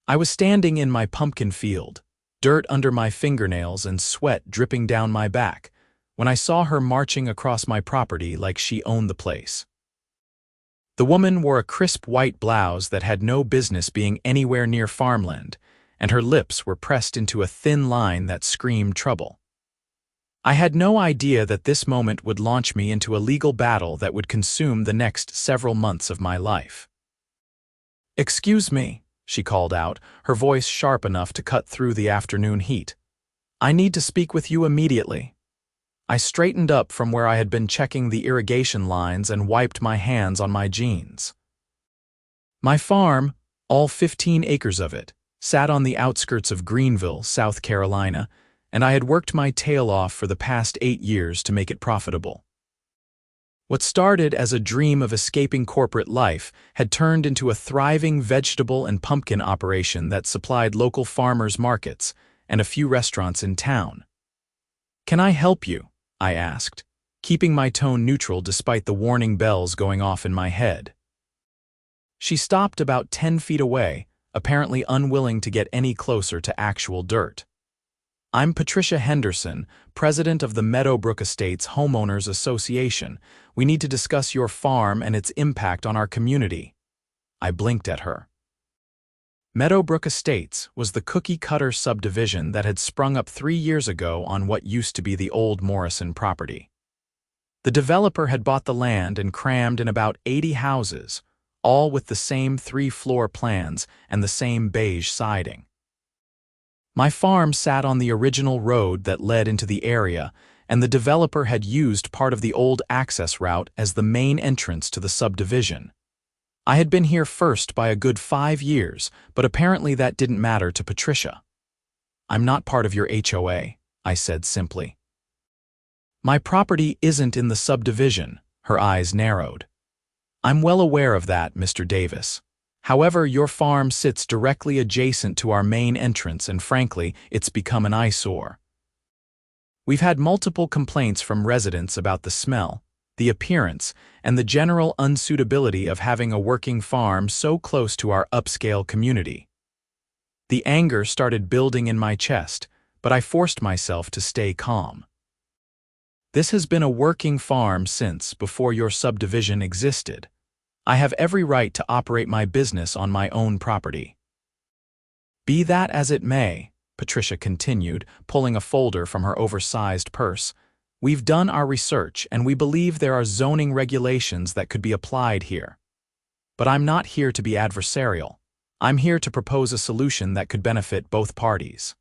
I was standing in my pumpkin field, dirt under my fingernails and sweat dripping down my back, when I saw her marching across my property like she owned the place. The woman wore a crisp white blouse that had no business being anywhere near farmland, and her lips were pressed into a thin line that screamed trouble. I had no idea that this moment would launch me into a legal battle that would consume the next several months of my life. "Excuse me," she called out, her voice sharp enough to cut through the afternoon heat. "I need to speak with you immediately." I straightened up from where I had been checking the irrigation lines and wiped my hands on my jeans. My farm, all 15 acres of it, sat on the outskirts of Greenville, South Carolina, and I had worked my tail off for the past 8 years to make it profitable. What started as a dream of escaping corporate life had turned into a thriving vegetable and pumpkin operation that supplied local farmers' markets and a few restaurants in town. "Can I help you?" I asked, keeping my tone neutral despite the warning bells going off in my head. She stopped about 10 feet away, apparently unwilling to get any closer to actual dirt. "I'm Patricia Henderson, president of the Meadowbrook Estates Homeowners Association. We need to discuss your farm and its impact on our community." I blinked at her. Meadowbrook Estates was the cookie-cutter subdivision that had sprung up 3 years ago on what used to be the old Morrison property. The developer had bought the land and crammed in about 80 houses, all with the same 3-floor plans and the same beige siding. My farm sat on the original road that led into the area, and the developer had used part of the old access route as the main entrance to the subdivision. I had been here first by a good 5 years, but apparently that didn't matter to Patricia. "I'm not part of your HOA," I said simply. "My property isn't in the subdivision," her eyes narrowed. "I'm well aware of that, Mr. Davis. However, your farm sits directly adjacent to our main entrance, and frankly, it's become an eyesore. We've had multiple complaints from residents about the smell, the appearance, and the general unsuitability of having a working farm so close to our upscale community." The anger started building in my chest, but I forced myself to stay calm. "This has been a working farm since before your subdivision existed. I have every right to operate my business on my own property." "Be that as it may," Patricia continued, pulling a folder from her oversized purse, "we've done our research and we believe there are zoning regulations that could be applied here. But I'm not here to be adversarial. I'm here to propose a solution that could benefit both parties."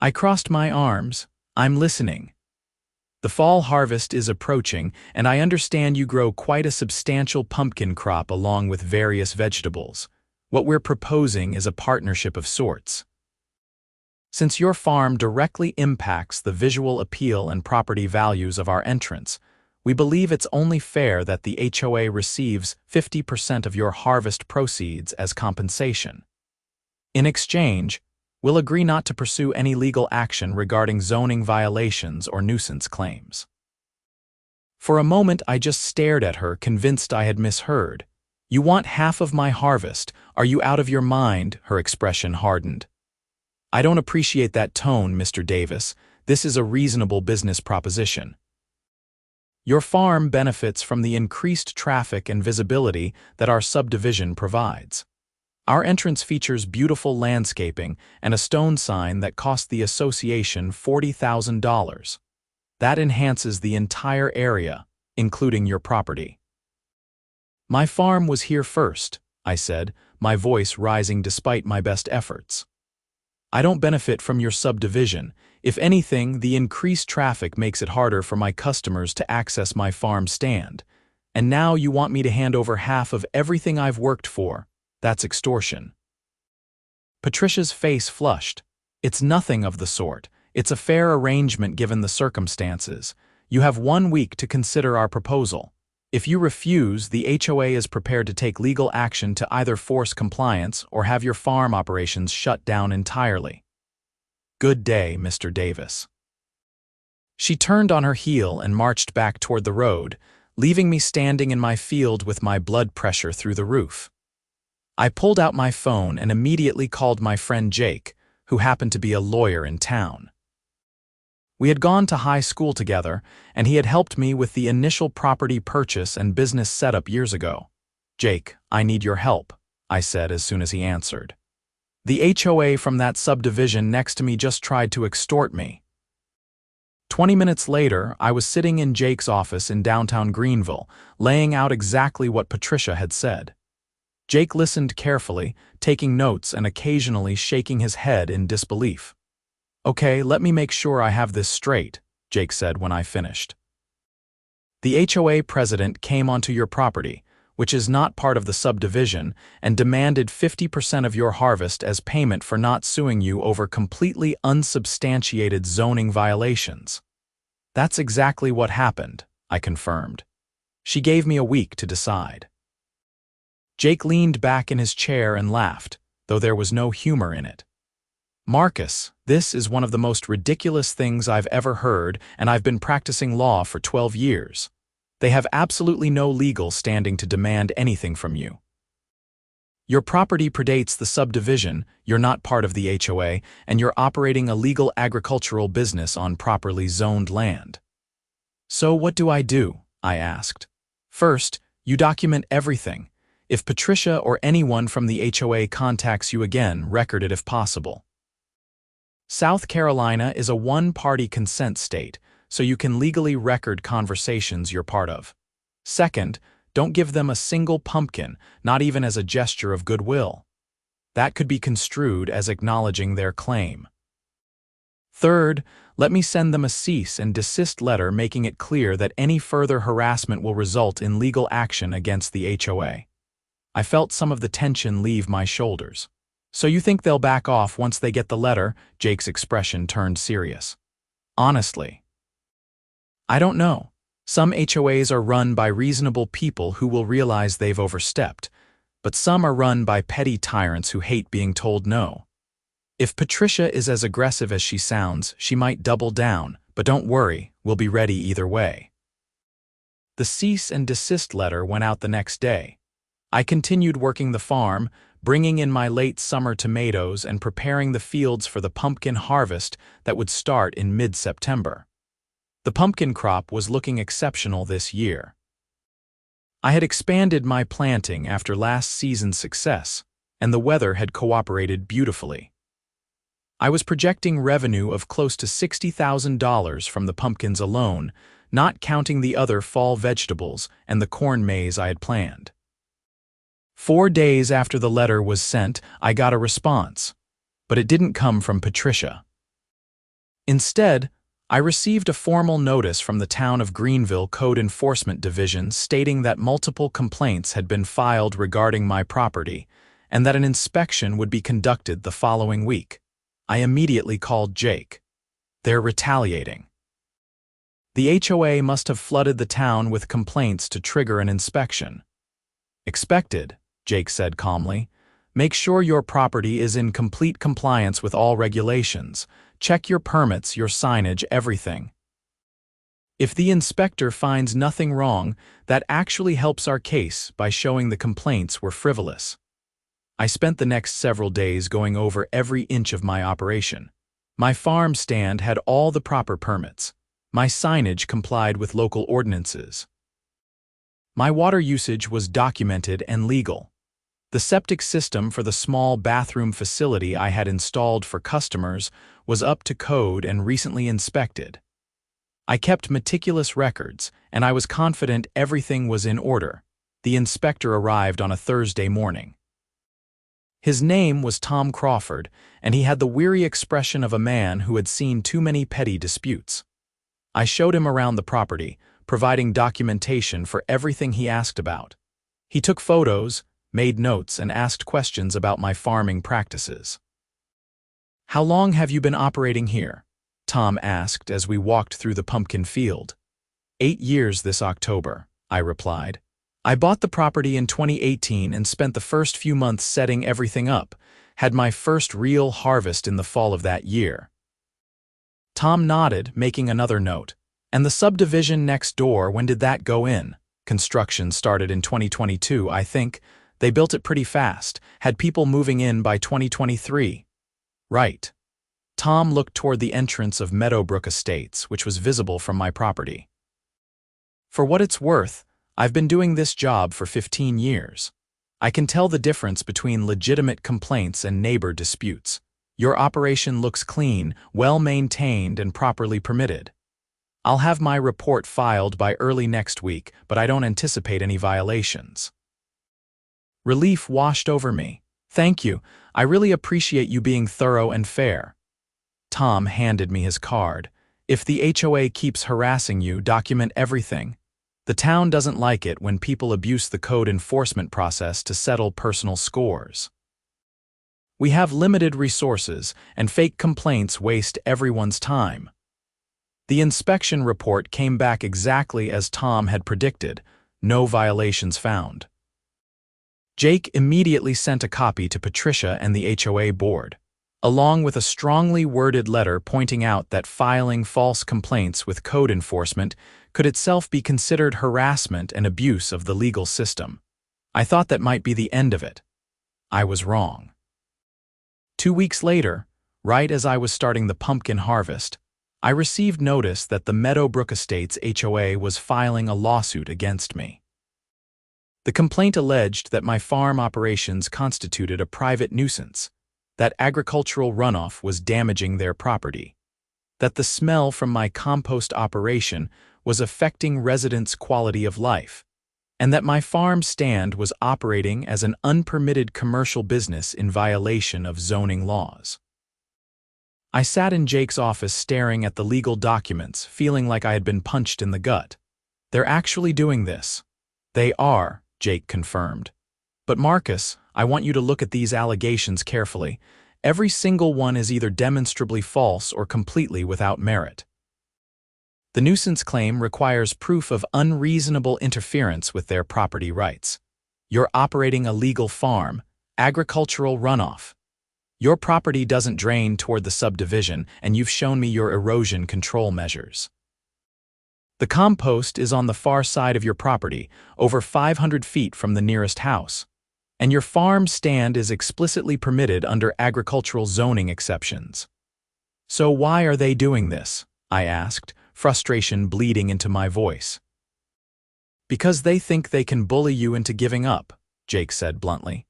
I crossed my arms. "I'm listening. The fall harvest is approaching, and I understand you grow quite a substantial pumpkin crop along with various vegetables. What we're proposing is a partnership of sorts. Since your farm directly impacts the visual appeal and property values of our entrance, we believe it's only fair that the HOA receives 50% of your harvest proceeds as compensation. In exchange, we'll agree not to pursue any legal action regarding zoning violations or nuisance claims." For a moment, I just stared at her, convinced I had misheard. "You want half of my harvest? Are you out of your mind?" Her expression hardened. "I don't appreciate that tone, Mr. Davis. This is a reasonable business proposition. Your farm benefits from the increased traffic and visibility that our subdivision provides. Our entrance features beautiful landscaping and a stone sign that cost the association $40,000. That enhances the entire area, including your property." "My farm was here first," I said, my voice rising despite my best efforts. "I don't benefit from your subdivision. If anything, the increased traffic makes it harder for my customers to access my farm stand. And now you want me to hand over half of everything I've worked for. That's extortion." Patricia's face flushed. "It's nothing of the sort. It's a fair arrangement given the circumstances. You have 1 week to consider our proposal. If you refuse, the HOA is prepared to take legal action to either force compliance or have your farm operations shut down entirely. Good day, Mr. Davis." She turned on her heel and marched back toward the road, leaving me standing in my field with my blood pressure through the roof. I pulled out my phone and immediately called my friend Jake, who happened to be a lawyer in town. We had gone to high school together, and he had helped me with the initial property purchase and business setup years ago. "Jake, I need your help," I said as soon as he answered. "The HOA from that subdivision next to me just tried to extort me." 20 minutes later, I was sitting in Jake's office in downtown Greenville, laying out exactly what Patricia had said. Jake listened carefully, taking notes and occasionally shaking his head in disbelief. "Okay, let me make sure I have this straight," Jake said when I finished. "The HOA president came onto your property, which is not part of the subdivision, and demanded 50% of your harvest as payment for not suing you over completely unsubstantiated zoning violations." "That's exactly what happened," I confirmed. "She gave me a week to decide." Jake leaned back in his chair and laughed, though there was no humor in it. "Marcus, this is one of the most ridiculous things I've ever heard, and I've been practicing law for 12 years. They have absolutely no legal standing to demand anything from you. Your property predates the subdivision, you're not part of the HOA, and you're operating a legal agricultural business on properly zoned land." "So what do?" I asked. "First, you document everything. If Patricia or anyone from the HOA contacts you again, record it if possible. South Carolina is a one-party consent state, so you can legally record conversations you're part of. Second, don't give them a single pumpkin, not even as a gesture of goodwill. That could be construed as acknowledging their claim. Third, let me send them a cease and desist letter making it clear that any further harassment will result in legal action against the HOA." I felt some of the tension leave my shoulders. "So you think they'll back off once they get the letter?" Jake's expression turned serious. "Honestly, I don't know. Some HOAs are run by reasonable people who will realize they've overstepped, but some are run by petty tyrants who hate being told no. If Patricia is as aggressive as she sounds, she might double down, but don't worry, we'll be ready either way." The cease and desist letter went out the next day. I continued working the farm, bringing in my late summer tomatoes and preparing the fields for the pumpkin harvest that would start in mid-September. The pumpkin crop was looking exceptional this year. I had expanded my planting after last season's success, and the weather had cooperated beautifully. I was projecting revenue of close to $60,000 from the pumpkins alone, not counting the other fall vegetables and the corn maze I had planned. 4 days after the letter was sent, I got a response, but it didn't come from Patricia. Instead, I received a formal notice from the Town of Greenville Code Enforcement Division stating that multiple complaints had been filed regarding my property and that an inspection would be conducted the following week. I immediately called Jake. They're retaliating. The HOA must have flooded the town with complaints to trigger an inspection. "Expected," Jake said calmly. "Make sure your property is in complete compliance with all regulations. Check your permits, your signage, everything. If the inspector finds nothing wrong, that actually helps our case by showing the complaints were frivolous." I spent the next several days going over every inch of my operation. My farm stand had all the proper permits. My signage complied with local ordinances. My water usage was documented and legal. The septic system for the small bathroom facility I had installed for customers was up to code and recently inspected. I kept meticulous records, and I was confident everything was in order. The inspector arrived on a Thursday morning. His name was Tom Crawford, and he had the weary expression of a man who had seen too many petty disputes. I showed him around the property, providing documentation for everything he asked about. He took photos, made notes, and asked questions about my farming practices. "How long have you been operating here?" Tom asked as we walked through the pumpkin field. 8 years this October, I replied. "I bought the property in 2018 and spent the first few months setting everything up, had my first real harvest in the fall of that year." Tom nodded, making another note. "And the subdivision next door, when did that go in?" "Construction started in 2022, I think. They built it pretty fast, had people moving in by 2023. Right. Tom looked toward the entrance of Meadowbrook Estates, which was visible from my property. For what it's worth, I've been doing this job for 15 years. I can tell the difference between legitimate complaints and neighbor disputes. Your operation looks clean, well-maintained, and properly permitted. I'll have my report filed by early next week, but I don't anticipate any violations. Relief washed over me. Thank you. I really appreciate you being thorough and fair. Tom handed me his card. If the HOA keeps harassing you, document everything. The town doesn't like it when people abuse the code enforcement process to settle personal scores. We have limited resources, and fake complaints waste everyone's time. The inspection report came back exactly as Tom had predicted. No violations found. Jake immediately sent a copy to Patricia and the HOA board, along with a strongly worded letter pointing out that filing false complaints with code enforcement could itself be considered harassment and abuse of the legal system. I thought that might be the end of it. I was wrong. 2 weeks later, right as I was starting the pumpkin harvest, I received notice that the Meadowbrook Estates HOA was filing a lawsuit against me. The complaint alleged that my farm operations constituted a private nuisance, that agricultural runoff was damaging their property, that the smell from my compost operation was affecting residents' quality of life, and that my farm stand was operating as an unpermitted commercial business in violation of zoning laws. I sat in Jake's office staring at the legal documents, feeling like I had been punched in the gut. They're actually doing this. They are, Jake confirmed. But Marcus, I want you to look at these allegations carefully. Every single one is either demonstrably false or completely without merit. The nuisance claim requires proof of unreasonable interference with their property rights. You're operating a legal farm, agricultural runoff. Your property doesn't drain toward the subdivision, and you've shown me your erosion control measures. The compost is on the far side of your property, over 500 feet from the nearest house, and your farm stand is explicitly permitted under agricultural zoning exceptions. So why are they doing this? I asked, frustration bleeding into my voice. Because they think they can bully you into giving up, Jake said bluntly.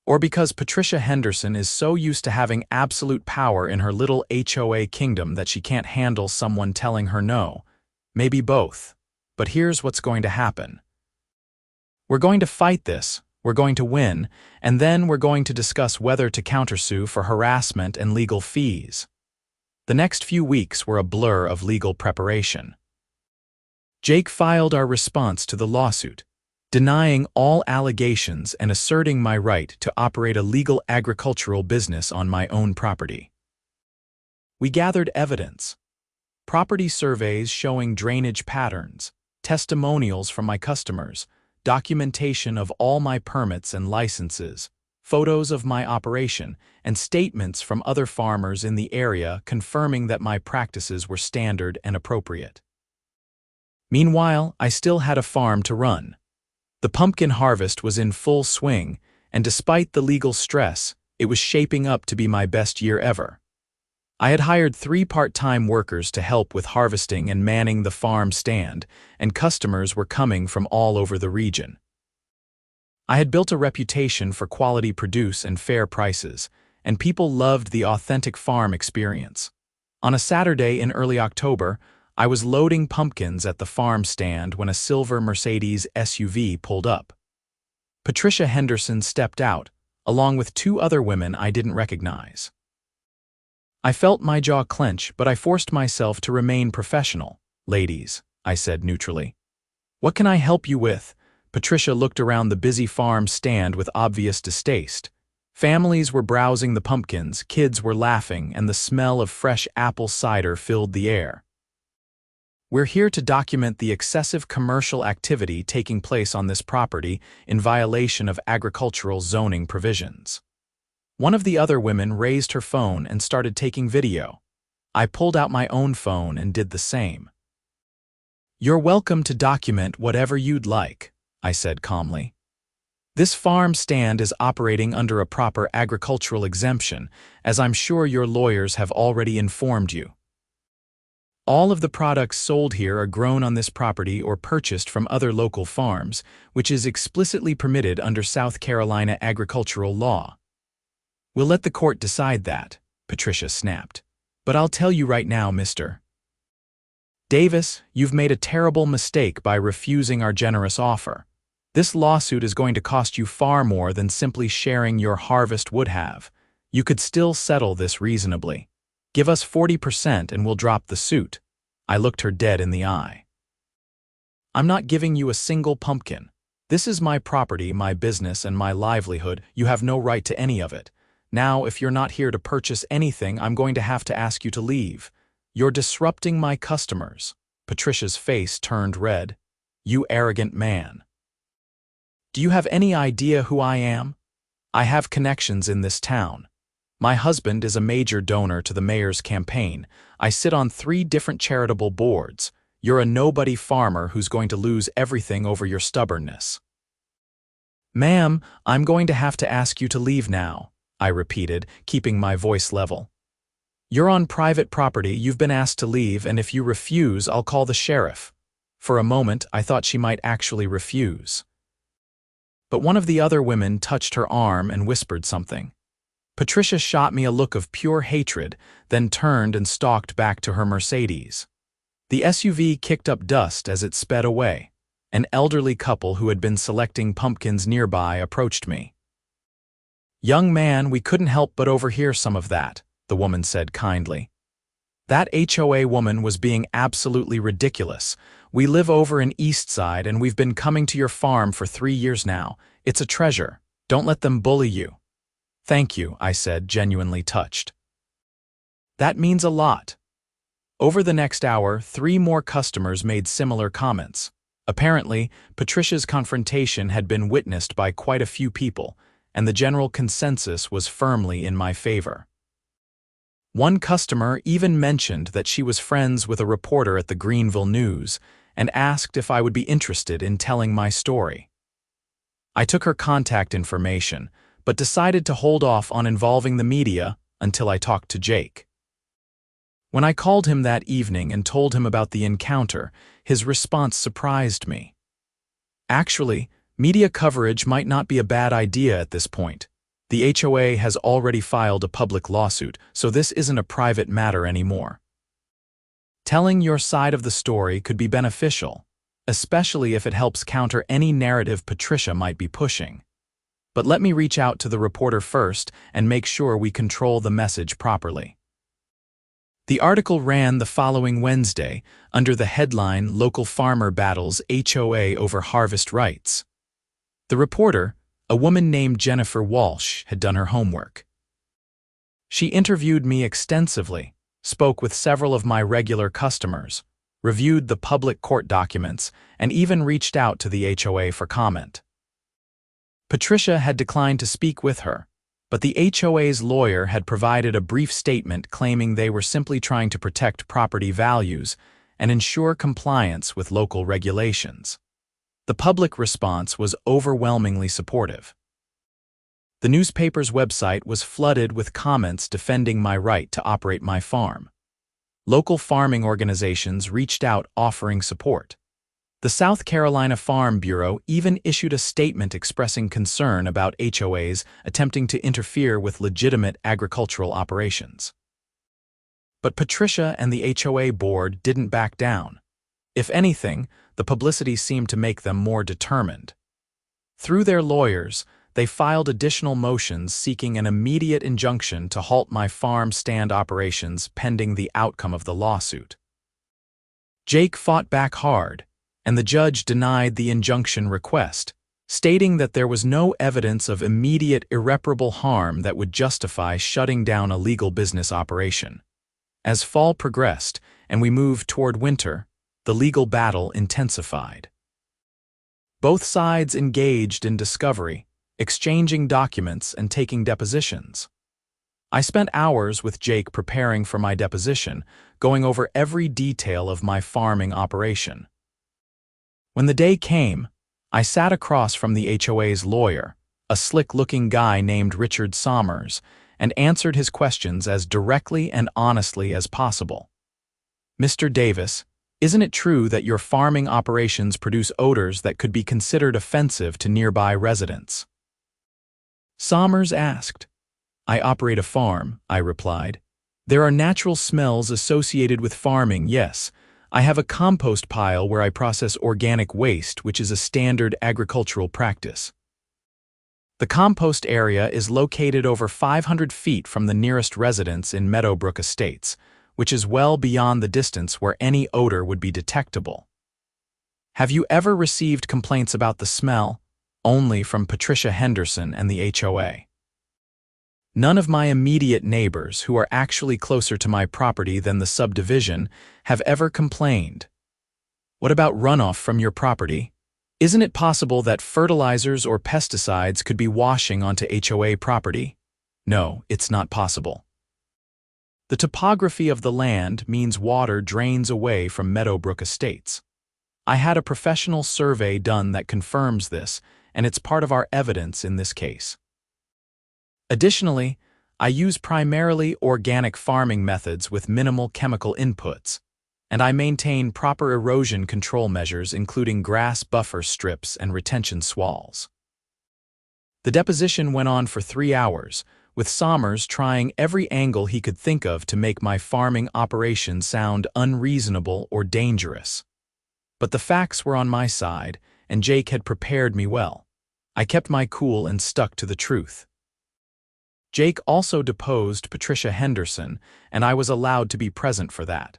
Or because Patricia Henderson is so used to having absolute power in her little HOA kingdom that she can't handle someone telling her no. Maybe both. But here's what's going to happen. We're going to fight this, we're going to win, and then we're going to discuss whether to countersue for harassment and legal fees. The next few weeks were a blur of legal preparation. Jake filed our response to the lawsuit, denying all allegations and asserting my right to operate a legal agricultural business on my own property. We gathered evidence. Property surveys showing drainage patterns, testimonials from my customers, documentation of all my permits and licenses, photos of my operation, and statements from other farmers in the area confirming that my practices were standard and appropriate. Meanwhile, I still had a farm to run. The pumpkin harvest was in full swing, and despite the legal stress, it was shaping up to be my best year ever. I had hired 3 part-time workers to help with harvesting and manning the farm stand, and customers were coming from all over the region. I had built a reputation for quality produce and fair prices, and people loved the authentic farm experience. On a Saturday in early October, I was loading pumpkins at the farm stand when a silver Mercedes SUV pulled up. Patricia Henderson stepped out, along with 2 other women I didn't recognize. I felt my jaw clench, but I forced myself to remain professional. "Ladies," I said neutrally. "What can I help you with?" Patricia looked around the busy farm stand with obvious distaste. Families were browsing the pumpkins, kids were laughing, and the smell of fresh apple cider filled the air. "We're here to document the excessive commercial activity taking place on this property in violation of agricultural zoning provisions." One of the other women raised her phone and started taking video. I pulled out my own phone and did the same. "You're welcome to document whatever you'd like," I said calmly. This farm stand is operating under a proper agricultural exemption, as I'm sure your lawyers have already informed you. All of the products sold here are grown on this property or purchased from other local farms, which is explicitly permitted under South Carolina agricultural law. We'll let the court decide that, Patricia snapped. But I'll tell you right now, Mr. Davis, you've made a terrible mistake by refusing our generous offer. This lawsuit is going to cost you far more than simply sharing your harvest would have. You could still settle this reasonably. Give us 40% and we'll drop the suit. I looked her dead in the eye. I'm not giving you a single pumpkin. This is my property, my business, and my livelihood. You have no right to any of it. Now, if you're not here to purchase anything, I'm going to have to ask you to leave. You're disrupting my customers. Patricia's face turned red. You arrogant man. Do you have any idea who I am? I have connections in this town. My husband is a major donor to the mayor's campaign. I sit on 3 different charitable boards. You're a nobody farmer who's going to lose everything over your stubbornness. Ma'am, I'm going to have to ask you to leave now, I repeated, keeping my voice level. You're on private property, you've been asked to leave, and if you refuse, I'll call the sheriff. For a moment, I thought she might actually refuse. But one of the other women touched her arm and whispered something. Patricia shot me a look of pure hatred, then turned and stalked back to her Mercedes. The SUV kicked up dust as it sped away. An elderly couple who had been selecting pumpkins nearby approached me. Young man, we couldn't help but overhear some of that, the woman said kindly. That HOA woman was being absolutely ridiculous. We live over in Eastside and we've been coming to your farm for 3 years now. It's a treasure. Don't let them bully you. Thank you, I said, genuinely touched. That means a lot. Over the next hour, 3 more customers made similar comments. Apparently, Patricia's confrontation had been witnessed by quite a few people, and the general consensus was firmly in my favor. One customer even mentioned that she was friends with a reporter at the Greenville News and asked if I would be interested in telling my story. I took her contact information, but decided to hold off on involving the media until I talked to Jake. When I called him that evening and told him about the encounter, his response surprised me. Actually, media coverage might not be a bad idea at this point. The HOA has already filed a public lawsuit, so this isn't a private matter anymore. Telling your side of the story could be beneficial, especially if it helps counter any narrative Patricia might be pushing. But let me reach out to the reporter first and make sure we control the message properly. The article ran the following Wednesday under the headline Local Farmer Battles HOA Over Harvest Rights. The reporter, a woman named Jennifer Walsh, had done her homework. She interviewed me extensively, spoke with several of my regular customers, reviewed the public court documents, and even reached out to the HOA for comment. Patricia had declined to speak with her, but the HOA's lawyer had provided a brief statement claiming they were simply trying to protect property values and ensure compliance with local regulations. The public response was overwhelmingly supportive. The newspaper's website was flooded with comments defending my right to operate my farm. Local farming organizations reached out offering support. The South Carolina Farm Bureau even issued a statement expressing concern about HOAs attempting to interfere with legitimate agricultural operations. But Patricia and the HOA board didn't back down. If anything, the publicity seemed to make them more determined. Through their lawyers, they filed additional motions seeking an immediate injunction to halt my farm stand operations pending the outcome of the lawsuit. Jake fought back hard, and the judge denied the injunction request, stating that there was no evidence of immediate irreparable harm that would justify shutting down a legal business operation. As fall progressed and we moved toward winter, the legal battle intensified. Both sides engaged in discovery, exchanging documents and taking depositions. I spent hours with Jake preparing for my deposition, going over every detail of my farming operation. When the day came, I sat across from the HOA's lawyer, a slick-looking guy named Richard Sommers, and answered his questions as directly and honestly as possible. Mr. Davis, isn't it true that your farming operations produce odors that could be considered offensive to nearby residents? Sommers asked. I operate a farm, I replied. There are natural smells associated with farming, yes. I have a compost pile where I process organic waste, which is a standard agricultural practice. The compost area is located over 500 feet from the nearest residence in Meadowbrook Estates, which is well beyond the distance where any odor would be detectable. Have you ever received complaints about the smell? Only from Patricia Henderson and the HOA. None of my immediate neighbors, who are actually closer to my property than the subdivision, have ever complained. What about runoff from your property? Isn't it possible that fertilizers or pesticides could be washing onto HOA property? No, it's not possible. The topography of the land means water drains away from Meadowbrook Estates. I had a professional survey done that confirms this, and it's part of our evidence in this case. Additionally, I use primarily organic farming methods with minimal chemical inputs, and I maintain proper erosion control measures including grass buffer strips and retention swales. The deposition went on for 3 hours, with Sommers trying every angle he could think of to make my farming operation sound unreasonable or dangerous. But the facts were on my side, and Jake had prepared me well. I kept my cool and stuck to the truth. Jake also deposed Patricia Henderson, and I was allowed to be present for that.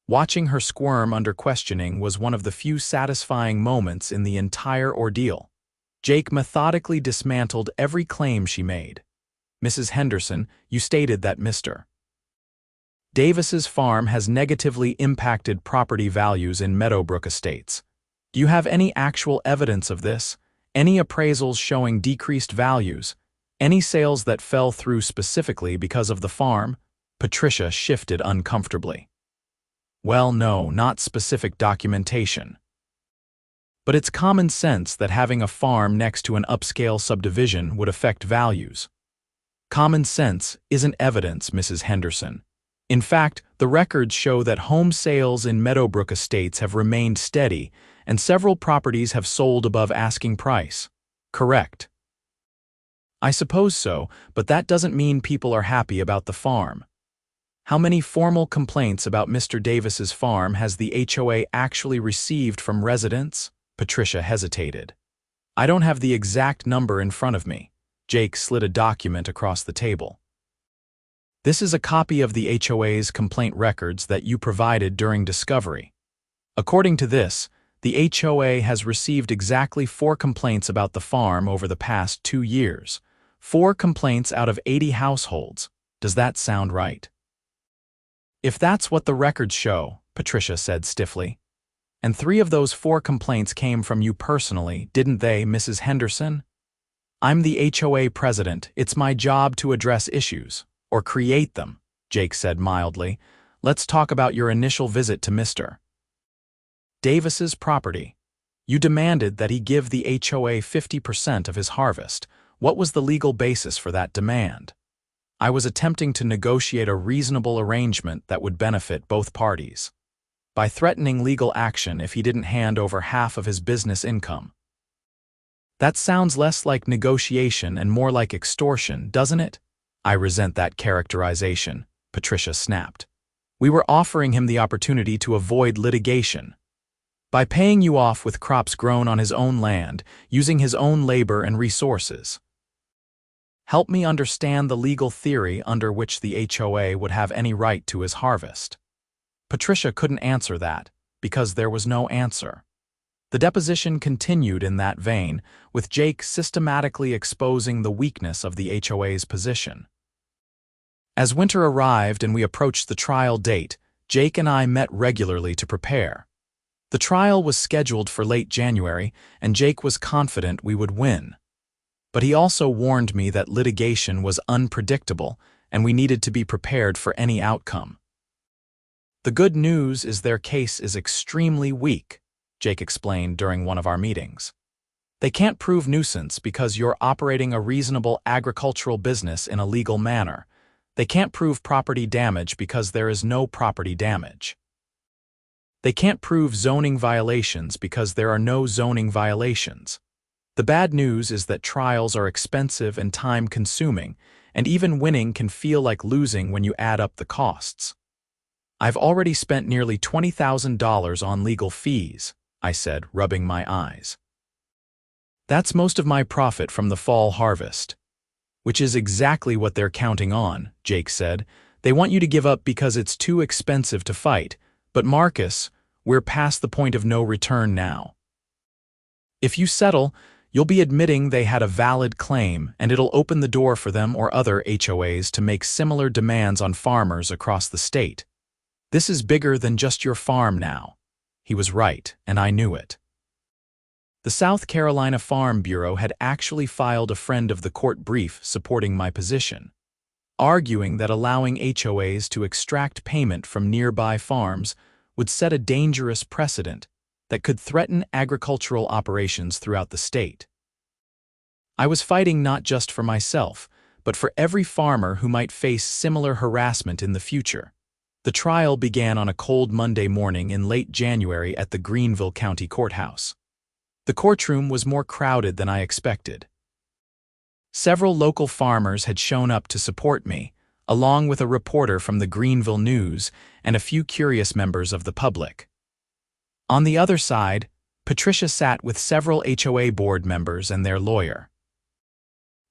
Watching her squirm under questioning was one of the few satisfying moments in the entire ordeal. Jake methodically dismantled every claim she made. Mrs. Henderson, you stated that Mr. Davis's farm has negatively impacted property values in Meadowbrook Estates. Do you have any actual evidence of this? Any appraisals showing decreased values? Any sales that fell through specifically because of the farm? Patricia shifted uncomfortably. Well, no, not specific documentation. But it's common sense that having a farm next to an upscale subdivision would affect values. Common sense isn't evidence, Mrs. Henderson. In fact, the records show that home sales in Meadowbrook Estates have remained steady, and several properties have sold above asking price. Correct. I suppose so, but that doesn't mean people are happy about the farm. How many formal complaints about Mr. Davis's farm has the HOA actually received from residents? Patricia hesitated. I don't have the exact number in front of me. Jake slid a document across the table. This is a copy of the HOA's complaint records that you provided during discovery. According to this, the HOA has received exactly 4 complaints about the farm over the past 2 years. 4 complaints out of 80 households. Does that sound right? If that's what the records show, Patricia said stiffly. And 3 of those 4 complaints came from you personally, didn't they, Mrs. Henderson? I'm the HOA president. It's my job to address issues, or create them, Jake said mildly. Let's talk about your initial visit to Mr. Davis's property. You demanded that he give the HOA 50% of his harvest. What was the legal basis for that demand? I was attempting to negotiate a reasonable arrangement that would benefit both parties, by threatening legal action if he didn't hand over half of his business income. That sounds less like negotiation and more like extortion, doesn't it? I resent that characterization, Patricia snapped. We were offering him the opportunity to avoid litigation. By paying you off with crops grown on his own land, using his own labor and resources. Help me understand the legal theory under which the HOA would have any right to his harvest. Patricia couldn't answer that, because there was no answer. The deposition continued in that vein, with Jake systematically exposing the weakness of the HOA's position. As winter arrived and we approached the trial date, Jake and I met regularly to prepare. The trial was scheduled for late January, and Jake was confident we would win. But he also warned me that litigation was unpredictable and we needed to be prepared for any outcome. The good news is their case is extremely weak, Jake explained during one of our meetings. They can't prove nuisance because you're operating a reasonable agricultural business in a legal manner. They can't prove property damage because there is no property damage. They can't prove zoning violations because there are no zoning violations. The bad news is that trials are expensive and time-consuming, and even winning can feel like losing when you add up the costs. I've already spent nearly $20,000 on legal fees, I said, rubbing my eyes. That's most of my profit from the fall harvest. Which is exactly what they're counting on, Jake said. They want you to give up because it's too expensive to fight. But Marcus, we're past the point of no return now. If you settle, you'll be admitting they had a valid claim, and it'll open the door for them or other HOAs to make similar demands on farmers across the state. This is bigger than just your farm now. He was right, and I knew it. The South Carolina Farm Bureau had actually filed a friend of the court brief supporting my position, arguing that allowing HOAs to extract payment from nearby farms would set a dangerous precedent that could threaten agricultural operations throughout the state. I was fighting not just for myself, but for every farmer who might face similar harassment in the future. The trial began on a cold Monday morning in late January at the Greenville County Courthouse. The courtroom was more crowded than I expected. Several local farmers had shown up to support me, along with a reporter from the Greenville News and a few curious members of the public. On the other side, Patricia sat with several HOA board members and their lawyer.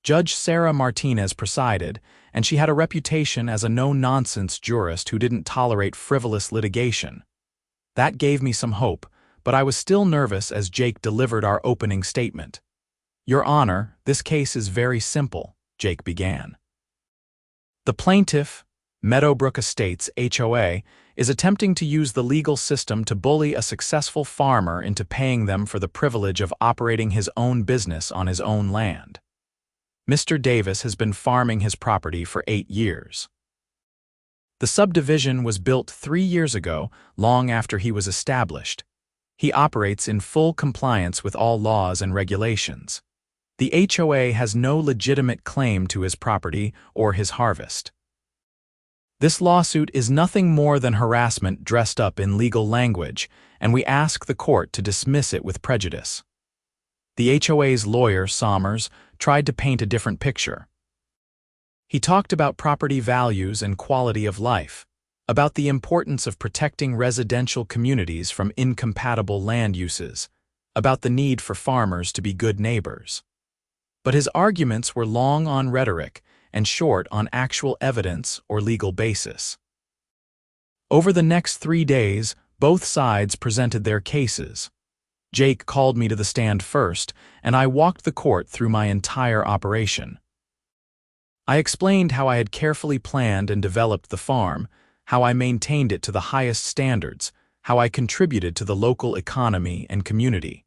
Judge Sarah Martinez presided, and she had a reputation as a no-nonsense jurist who didn't tolerate frivolous litigation. That gave me some hope, but I was still nervous as Jake delivered our opening statement. "Your Honor, this case is very simple," Jake began. The plaintiff, Meadowbrook Estates HOA, is attempting to use the legal system to bully a successful farmer into paying them for the privilege of operating his own business on his own land. Mr. Davis has been farming his property for 8 years. The subdivision was built 3 years ago, long after he was established. He operates in full compliance with all laws and regulations. The HOA has no legitimate claim to his property or his harvest. This lawsuit is nothing more than harassment dressed up in legal language, and we ask the court to dismiss it with prejudice. The HOA's lawyer, Sommers, tried to paint a different picture. He talked about property values and quality of life, about the importance of protecting residential communities from incompatible land uses, about the need for farmers to be good neighbors. But his arguments were long on rhetoric and short on actual evidence or legal basis. Over the next 3 days, both sides presented their cases. Jake called me to the stand first, and I walked the court through my entire operation. I explained how I had carefully planned and developed the farm, how I maintained it to the highest standards, how I contributed to the local economy and community.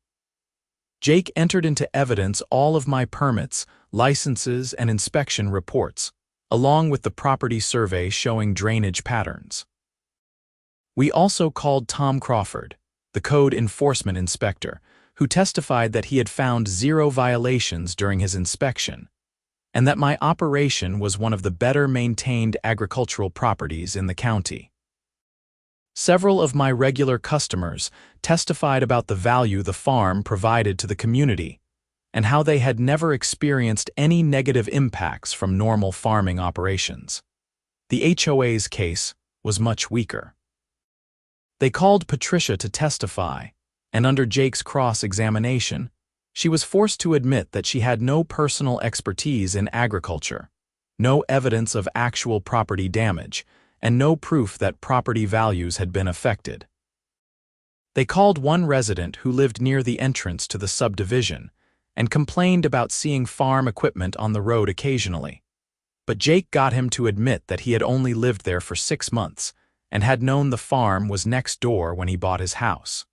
Jake entered into evidence all of my permits, licenses, and inspection reports, along with the property survey showing drainage patterns. We also called Tom Crawford, the code enforcement inspector, who testified that he had found 0 violations during his inspection, and that my operation was one of the better-maintained agricultural properties in the county. Several of my regular customers testified about the value the farm provided to the community and how they had never experienced any negative impacts from normal farming operations. The HOA's case was much weaker. They called Patricia to testify, and under Jake's cross-examination, she was forced to admit that she had no personal expertise in agriculture, no evidence of actual property damage, and no proof that property values had been affected. They called one resident who lived near the entrance to the subdivision and complained about seeing farm equipment on the road occasionally. But Jake got him to admit that he had only lived there for 6 months and had known the farm was next door when he bought his house.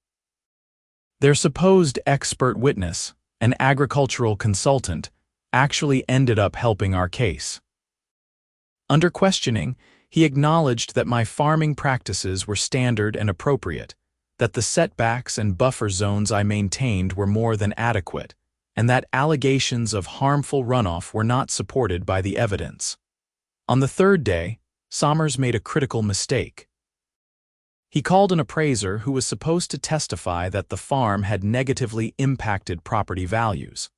Their supposed expert witness, an agricultural consultant, actually ended up helping our case. Under questioning, he acknowledged that my farming practices were standard and appropriate, that the setbacks and buffer zones I maintained were more than adequate, and that allegations of harmful runoff were not supported by the evidence. On the third day, Sommers made a critical mistake. He called an appraiser who was supposed to testify that the farm had negatively impacted property values.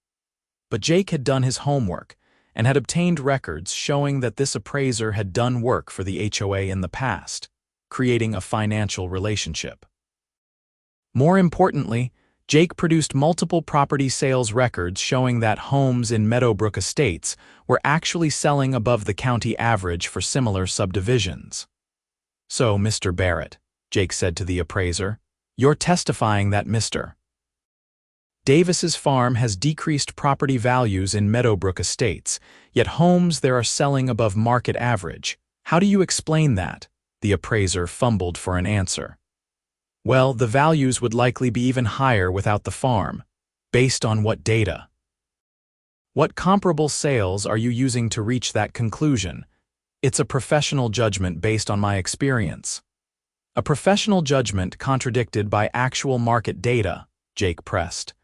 But Jake had done his homework and had obtained records showing that this appraiser had done work for the HOA in the past, creating a financial relationship. More importantly, Jake produced multiple property sales records showing that homes in Meadowbrook Estates were actually selling above the county average for similar subdivisions. "So, Mr. Barrett," Jake said to the appraiser, "you're testifying that Mr. Davis's farm has decreased property values in Meadowbrook Estates, yet homes there are selling above market average. How do you explain that?" The appraiser fumbled for an answer. "Well, the values would likely be even higher without the farm. Based on what data? What comparable sales are you using to reach that conclusion?" "It's a professional judgment based on my experience." "A professional judgment contradicted by actual market data," Jake pressed.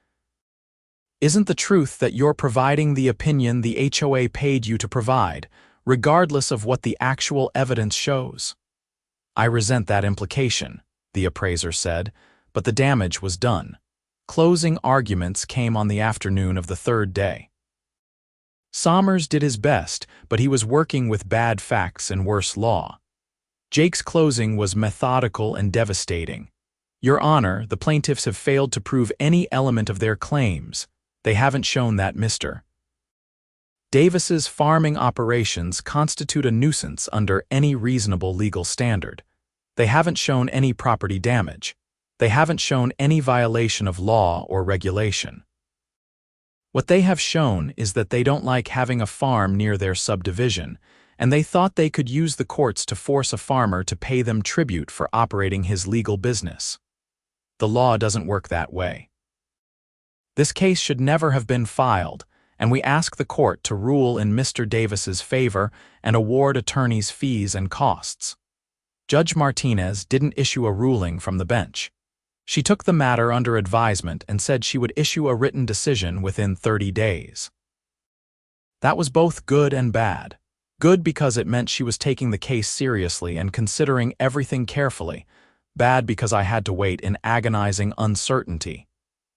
"Isn't the truth that you're providing the opinion the HOA paid you to provide, regardless of what the actual evidence shows?" "I resent that implication," the appraiser said, but the damage was done. Closing arguments came on the afternoon of the third day. Sommers did his best, but he was working with bad facts and worse law. Jake's closing was methodical and devastating. "Your Honor, the plaintiffs have failed to prove any element of their claims. They haven't shown that Mr. Davis's farming operations constitute a nuisance under any reasonable legal standard. They haven't shown any property damage. They haven't shown any violation of law or regulation. What they have shown is that they don't like having a farm near their subdivision, and they thought they could use the courts to force a farmer to pay them tribute for operating his legal business. The law doesn't work that way. This case should never have been filed, and we ask the court to rule in Mr. Davis's favor and award attorneys' fees and costs." Judge Martinez didn't issue a ruling from the bench. She took the matter under advisement and said she would issue a written decision within 30 days. That was both good and bad. Good because it meant she was taking the case seriously and considering everything carefully. Bad because I had to wait in agonizing uncertainty.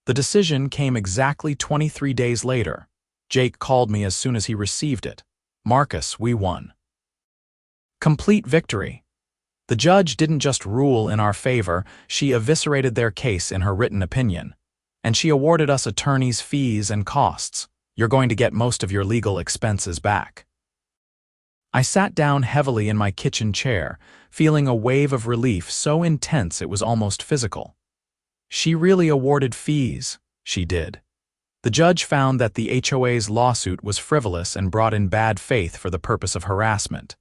The decision came exactly 23 days later. Jake called me as soon as he received it. "Marcus, we won." Complete victory. The judge didn't just rule in our favor, she eviscerated their case in her written opinion. And she awarded us attorneys' fees and costs. "You're going to get most of your legal expenses back." I sat down heavily in my kitchen chair, feeling a wave of relief so intense it was almost physical. She really awarded fees, she did. The judge found that the HOA's lawsuit was frivolous and brought in bad faith for the purpose of harassment.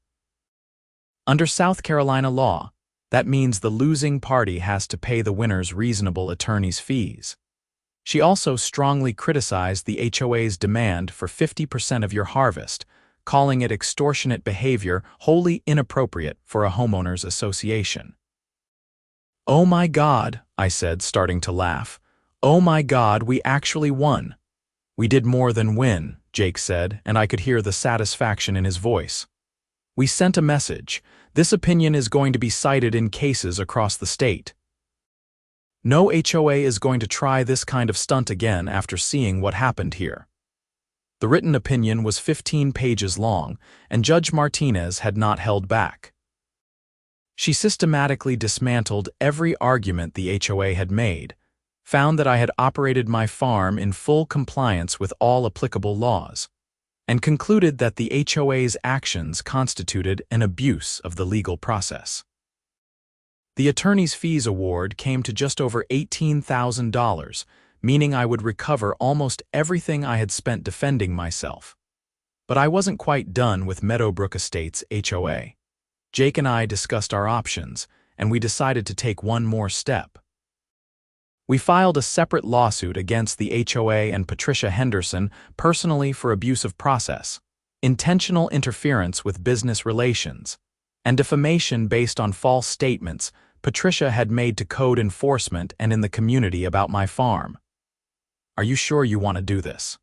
Under South Carolina law, that means the losing party has to pay the winner's reasonable attorney's fees. She also strongly criticized the HOA's demand for 50% of your harvest, calling it extortionate behavior wholly inappropriate for a homeowners association. "Oh my God," I said, starting to laugh. "Oh my God, we actually won." "We did more than win," Jake said, and I could hear the satisfaction in his voice. "We sent a message. This opinion is going to be cited in cases across the state. No HOA is going to try this kind of stunt again after seeing what happened here." The written opinion was 15 pages long, and Judge Martinez had not held back. She systematically dismantled every argument the HOA had made, found that I had operated my farm in full compliance with all applicable laws, and concluded that the HOA's actions constituted an abuse of the legal process. The attorney's fees award came to just over $18,000, meaning I would recover almost everything I had spent defending myself. But I wasn't quite done with Meadowbrook Estates HOA. Jake and I discussed our options, and we decided to take one more step. We filed a separate lawsuit against the HOA and Patricia Henderson personally for abuse of process, intentional interference with business relations, and defamation based on false statements Patricia had made to code enforcement and in the community about my farm. Are you sure you want to do this?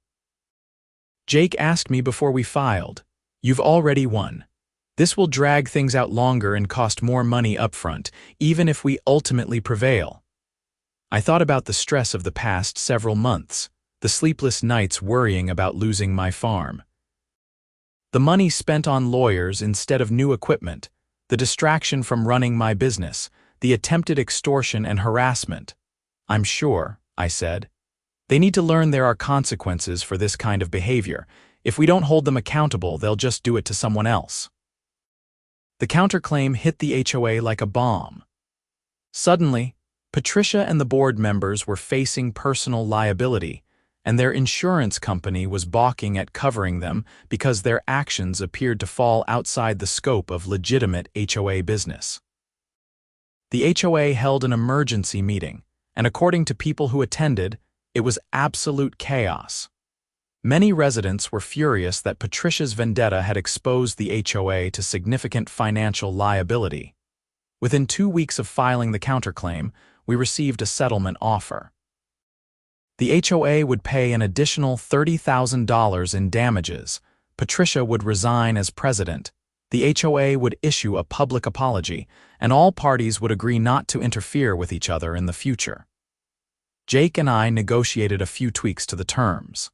Jake asked me before we filed. You've already won. This will drag things out longer and cost more money upfront, even if we ultimately prevail. I thought about the stress of the past several months, the sleepless nights worrying about losing my farm. The money spent on lawyers instead of new equipment, the distraction from running my business, the attempted extortion and harassment. I'm sure, I said. They need to learn there are consequences for this kind of behavior. If we don't hold them accountable, they'll just do it to someone else. The counterclaim hit the HOA like a bomb. Suddenly, Patricia and the board members were facing personal liability, and their insurance company was balking at covering them because their actions appeared to fall outside the scope of legitimate HOA business. The HOA held an emergency meeting, and according to people who attended, it was absolute chaos. Many residents were furious that Patricia's vendetta had exposed the HOA to significant financial liability. Within 2 weeks of filing the counterclaim, we received a settlement offer. The HOA would pay an additional $30,000 in damages. Patricia would resign as president. The HOA would issue a public apology, and all parties would agree not to interfere with each other in the future. Jake and I negotiated a few tweaks to the terms.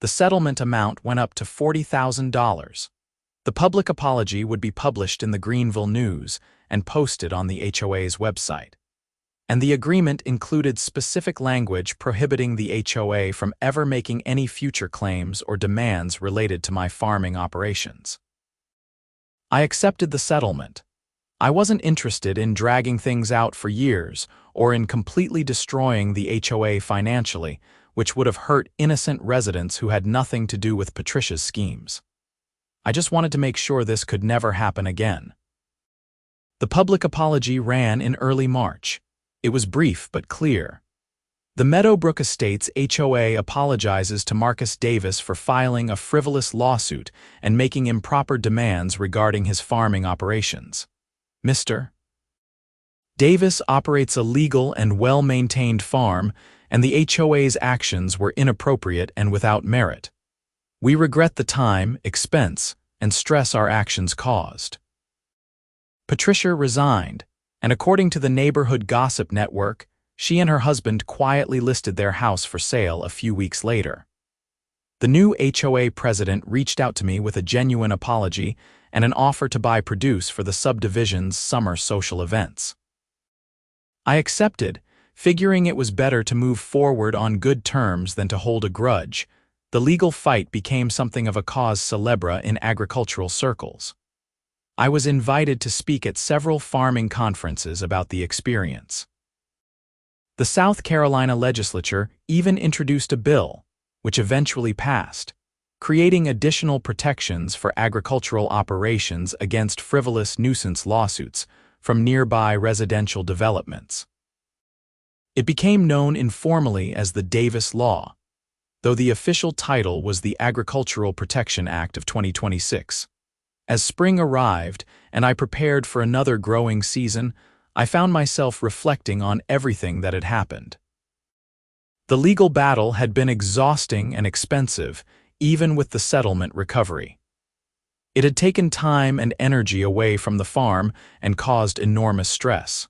The settlement amount went up to $40,000. The public apology would be published in the Greenville News and posted on the HOA's website. And the agreement included specific language prohibiting the HOA from ever making any future claims or demands related to my farming operations. I accepted the settlement. I wasn't interested in dragging things out for years or in completely destroying the HOA financially, which would have hurt innocent residents who had nothing to do with Patricia's schemes. I just wanted to make sure this could never happen again. The public apology ran in early March. It was brief but clear. The Meadowbrook Estates HOA apologizes to Marcus Davis for filing a frivolous lawsuit and making improper demands regarding his farming operations. Mr. Davis operates a legal and well-maintained farm, and the HOA's actions were inappropriate and without merit. We regret the time, expense, and stress our actions caused. Patricia resigned, and according to the Neighborhood Gossip Network, she and her husband quietly listed their house for sale a few weeks later. The new HOA president reached out to me with a genuine apology and an offer to buy produce for the subdivision's summer social events. I accepted, figuring it was better to move forward on good terms than to hold a grudge. The legal fight became something of a cause célèbre in agricultural circles. I was invited to speak at several farming conferences about the experience. The South Carolina legislature even introduced a bill, which eventually passed, creating additional protections for agricultural operations against frivolous nuisance lawsuits from nearby residential developments. It became known informally as the Davis Law, though the official title was the Agricultural Protection Act of 2026. As spring arrived and I prepared for another growing season, I found myself reflecting on everything that had happened. The legal battle had been exhausting and expensive, even with the settlement recovery. It had taken time and energy away from the farm and caused enormous stress.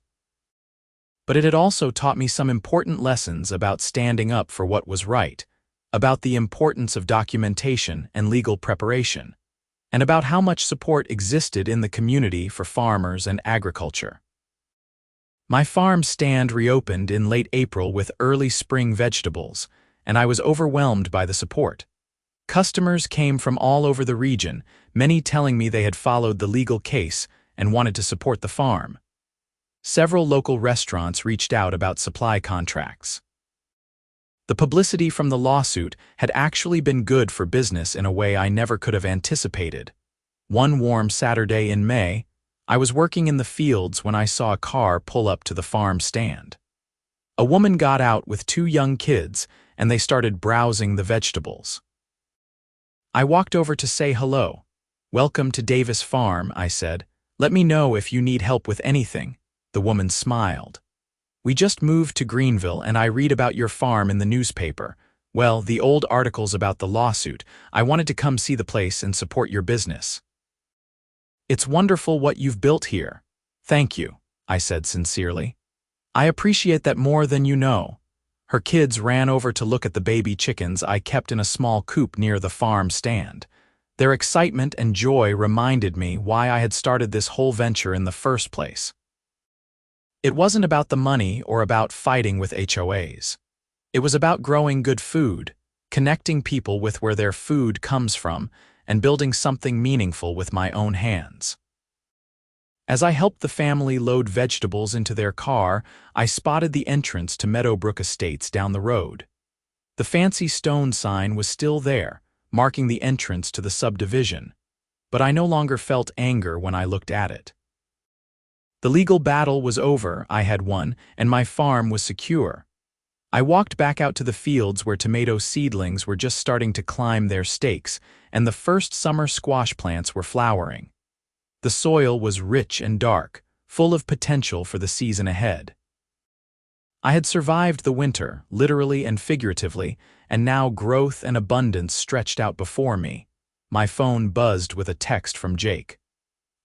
But it had also taught me some important lessons about standing up for what was right, about the importance of documentation and legal preparation, and about how much support existed in the community for farmers and agriculture. My farm stand reopened in late April with early spring vegetables, and I was overwhelmed by the support. Customers came from all over the region, many telling me they had followed the legal case and wanted to support the farm. Several local restaurants reached out about supply contracts. The publicity from the lawsuit had actually been good for business in a way I never could have anticipated. One warm Saturday in May, I was working in the fields when I saw a car pull up to the farm stand. A woman got out with 2 young kids, and they started browsing the vegetables. I walked over to say hello. "Welcome to Davis Farm," I said. "Let me know if you need help with anything." The woman smiled. We just moved to Greenville and I read about your farm in the newspaper. Well, the old articles about the lawsuit. I wanted to come see the place and support your business. It's wonderful what you've built here. Thank you, I said sincerely. I appreciate that more than you know. Her kids ran over to look at the baby chickens I kept in a small coop near the farm stand. Their excitement and joy reminded me why I had started this whole venture in the first place. It wasn't about the money or about fighting with HOAs. It was about growing good food, connecting people with where their food comes from, and building something meaningful with my own hands. As I helped the family load vegetables into their car, I spotted the entrance to Meadowbrook Estates down the road. The fancy stone sign was still there, marking the entrance to the subdivision, but I no longer felt anger when I looked at it. The legal battle was over, I had won, and my farm was secure. I walked back out to the fields where tomato seedlings were just starting to climb their stakes, and the first summer squash plants were flowering. The soil was rich and dark, full of potential for the season ahead. I had survived the winter, literally and figuratively, and now growth and abundance stretched out before me. My phone buzzed with a text from Jake.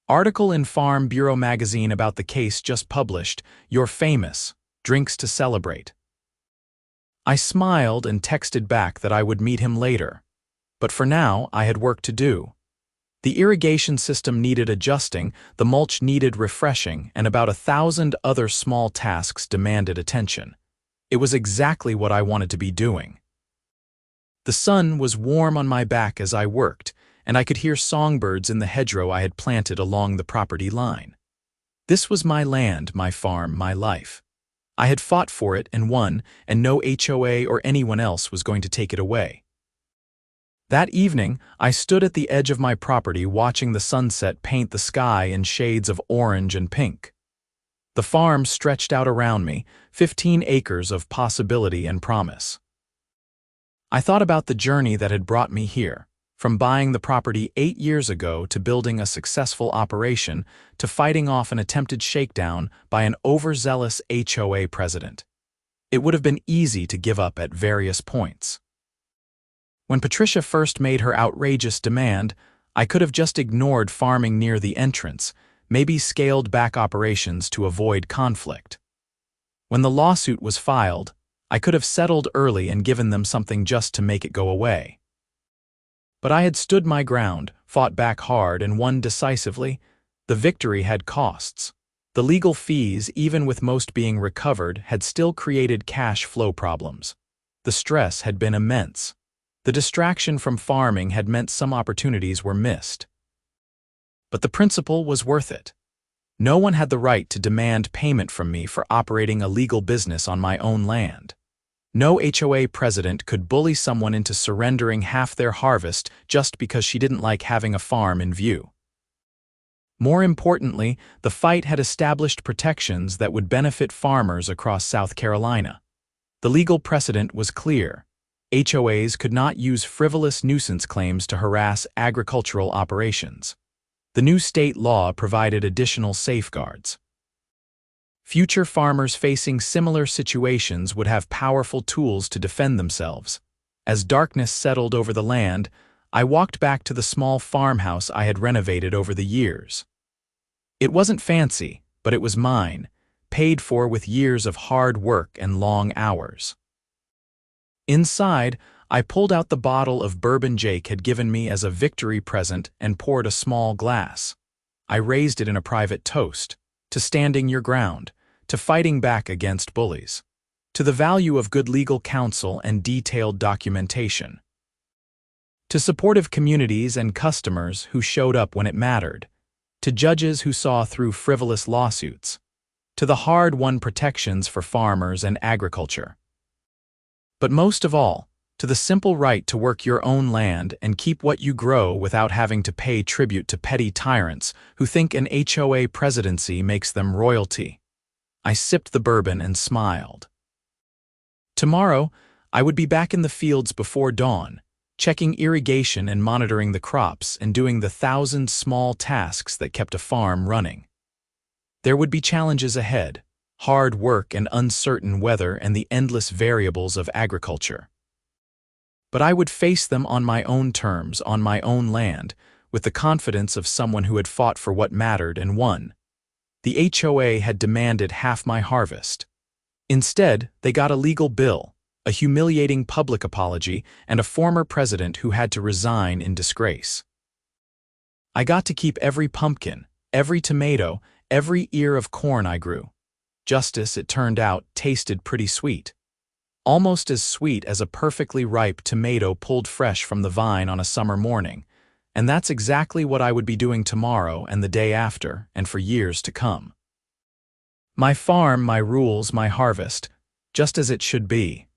Article in Farm Bureau magazine about the case just published. You're famous. Drinks to celebrate. I smiled and texted back that I would meet him later. But for now, I had work to do. The irrigation system needed adjusting, the mulch needed refreshing, and about 1,000 other small tasks demanded attention. It was exactly what I wanted to be doing. The sun was warm on my back as I worked, and I could hear songbirds in the hedgerow I had planted along the property line. This was my land, my farm, my life. I had fought for it and won, and no HOA or anyone else was going to take it away. That evening, I stood at the edge of my property watching the sunset paint the sky in shades of orange and pink. The farm stretched out around me, 15 acres of possibility and promise. I thought about the journey that had brought me here, from buying the property 8 years ago to building a successful operation to fighting off an attempted shakedown by an overzealous HOA president. It would have been easy to give up at various points. When Patricia first made her outrageous demand, I could have just ignored farming near the entrance, maybe scaled back operations to avoid conflict. When the lawsuit was filed, I could have settled early and given them something just to make it go away. But I had stood my ground, fought back hard, and won decisively. The victory had costs. The legal fees, even with most being recovered, had still created cash flow problems. The stress had been immense. The distraction from farming had meant some opportunities were missed. But the principle was worth it. No one had the right to demand payment from me for operating a legal business on my own land. No HOA president could bully someone into surrendering half their harvest just because she didn't like having a farm in view. More importantly, the fight had established protections that would benefit farmers across South Carolina. The legal precedent was clear. HOAs could not use frivolous nuisance claims to harass agricultural operations. The new state law provided additional safeguards. Future farmers facing similar situations would have powerful tools to defend themselves. As darkness settled over the land, I walked back to the small farmhouse I had renovated over the years. It wasn't fancy, but it was mine, paid for with years of hard work and long hours. Inside, I pulled out the bottle of bourbon Jake had given me as a victory present and poured a small glass. I raised it in a private toast, to standing your ground, to fighting back against bullies, to the value of good legal counsel and detailed documentation, to supportive communities and customers who showed up when it mattered, to judges who saw through frivolous lawsuits, to the hard-won protections for farmers and agriculture. But most of all, to the simple right to work your own land and keep what you grow without having to pay tribute to petty tyrants who think an HOA presidency makes them royalty. I sipped the bourbon and smiled. Tomorrow, I would be back in the fields before dawn, checking irrigation and monitoring the crops and doing the 1,000 small tasks that kept a farm running. There would be challenges ahead, hard work and uncertain weather and the endless variables of agriculture. But I would face them on my own terms, on my own land, with the confidence of someone who had fought for what mattered and won. The HOA had demanded half my harvest. Instead, they got a legal bill, a humiliating public apology, and a former president who had to resign in disgrace. I got to keep every pumpkin, every tomato, every ear of corn I grew. Justice, it turned out, tasted pretty sweet. Almost as sweet as a perfectly ripe tomato pulled fresh from the vine on a summer morning. And that's exactly what I would be doing tomorrow and the day after, and for years to come. My farm, my rules, my harvest, just as it should be.